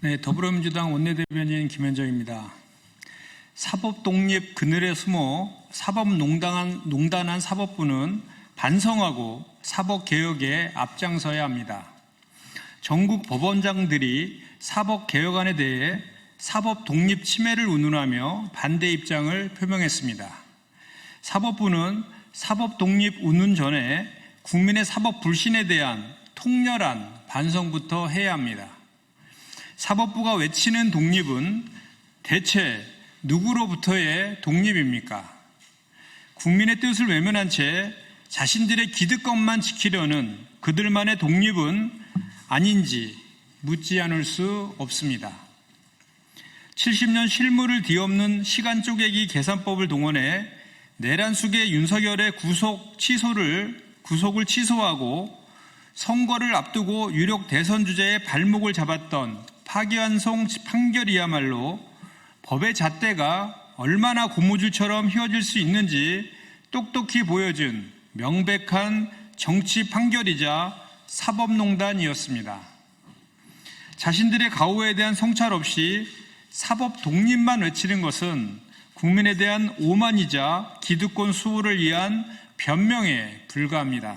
네, 더불어민주당 원내대변인 김현정입니다. 사법 독립 그늘에 숨어 사법농단한 사법부는 반성하고 사법개혁에 앞장서야 합니다. 전국 법원장들이 사법개혁안에 대해 사법 독립 침해를 운운하며 반대 입장을 표명했습니다. 사법부는 사법 독립 운운 전에 국민의 사법 불신에 대한 통렬한 반성부터 해야 합니다. 사법부가 외치는 독립은 대체 누구로부터의 독립입니까? 국민의 뜻을 외면한 채 자신들의 기득권만 지키려는 그들만의 독립은 아닌지 묻지 않을 수 없습니다. 70년 실무를 뒤엎는 시간 쪼개기 계산법을 동원해 내란 속의 윤석열의 구속을 취소하고 선거를 앞두고 유력 대선 주자의 발목을 잡았던 파기환송 판결이야말로 법의 잣대가 얼마나 고무줄처럼 휘어질 수 있는지 똑똑히 보여준 명백한 정치 판결이자 사법농단이었습니다. 자신들의 가오에 대한 성찰 없이 사법 독립만 외치는 것은 국민에 대한 오만이자 기득권 수호를 위한 변명에 불과합니다.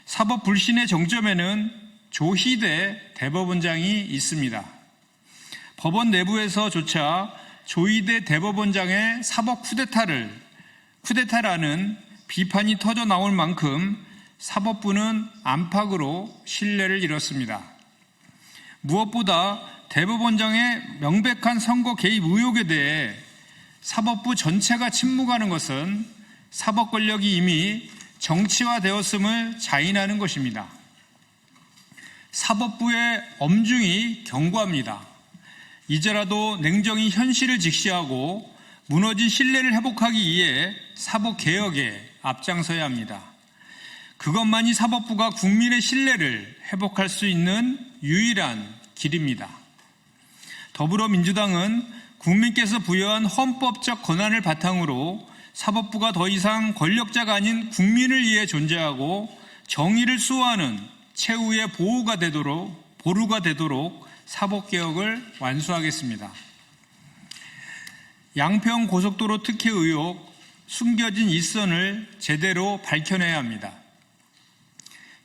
사법 불신의 정점에는 조희대 대법원장이 있습니다. 법원 내부에서조차 조희대 대법원장의 사법 쿠데타라는 비판이 터져 나올 만큼 사법부는 안팎으로 신뢰를 잃었습니다. 무엇보다 대법원장의 명백한 선거 개입 의혹에 대해 사법부 전체가 침묵하는 것은 사법 권력이 이미 정치화되었음을 자인하는 것입니다. 사법부의 엄중히 경고합니다. 이제라도 냉정히 현실을 직시하고 무너진 신뢰를 회복하기 위해 사법개혁에 앞장서야 합니다. 그것만이 사법부가 국민의 신뢰를 회복할 수 있는 유일한 길입니다. 더불어민주당은 국민께서 부여한 헌법적 권한을 바탕으로 사법부가 더 이상 권력자가 아닌 국민을 위해 존재하고 정의를 수호하는 최후의 보루가 되도록 사법개혁을 완수하겠습니다. 양평고속도로 특혜 의혹, 숨겨진 일선을 제대로 밝혀내야 합니다.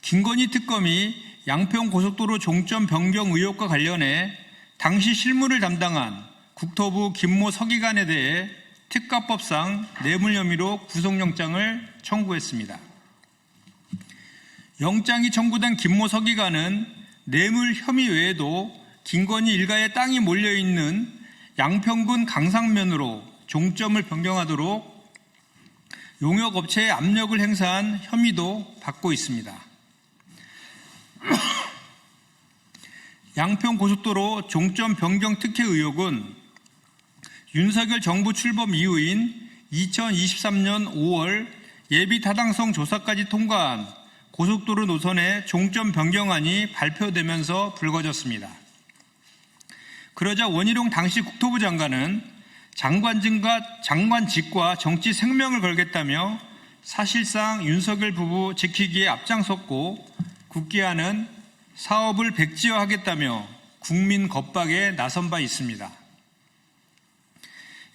김건희 특검이 양평고속도로 종점 변경 의혹과 관련해 당시 실무를 담당한 국토부 김모 서기관에 대해 특가법상 뇌물 혐의로 구속영장을 청구했습니다. 영장이 청구된 김모 서기관은 뇌물 혐의 외에도 김건희 일가의 땅이 몰려있는 양평군 강상면으로 종점을 변경하도록 용역업체에 압력을 행사한 혐의도 받고 있습니다. 양평고속도로 종점 변경 특혜 의혹은 윤석열 정부 출범 이후인 2023년 5월 예비 타당성 조사까지 통과한 고속도로 노선의 종점 변경안이 발표되면서 불거졌습니다. 그러자 원희룡 당시 국토부 장관은 장관직과 정치 생명을 걸겠다며 사실상 윤석열 부부 지키기에 앞장섰고 국기와는 사업을 백지화하겠다며 국민 겁박에 나선 바 있습니다.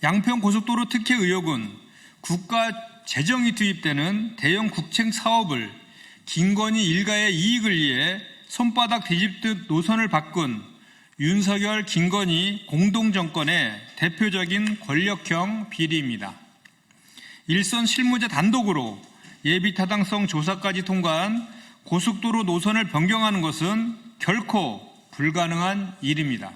양평고속도로 특혜 의혹은 국가 재정이 투입되는 대형 국책 사업을 김건희 일가의 이익을 위해 손바닥 뒤집듯 노선을 바꾼 윤석열, 김건희 공동정권의 대표적인 권력형 비리입니다. 일선 실무자 단독으로 예비타당성 조사까지 통과한 고속도로 노선을 변경하는 것은 결코 불가능한 일입니다.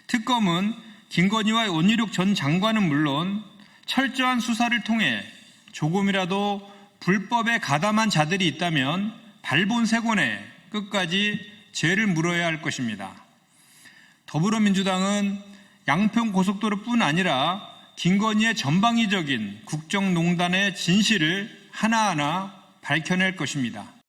특검은 김건희와 원희룡 전 장관은 물론 철저한 수사를 통해 조금이라도 불법에 가담한 자들이 있다면 발본색원에 끝까지 죄를 물어야 할 것입니다. 더불어민주당은 양평고속도로뿐 아니라 김건희의 전방위적인 국정농단의 진실을 하나하나 밝혀낼 것입니다.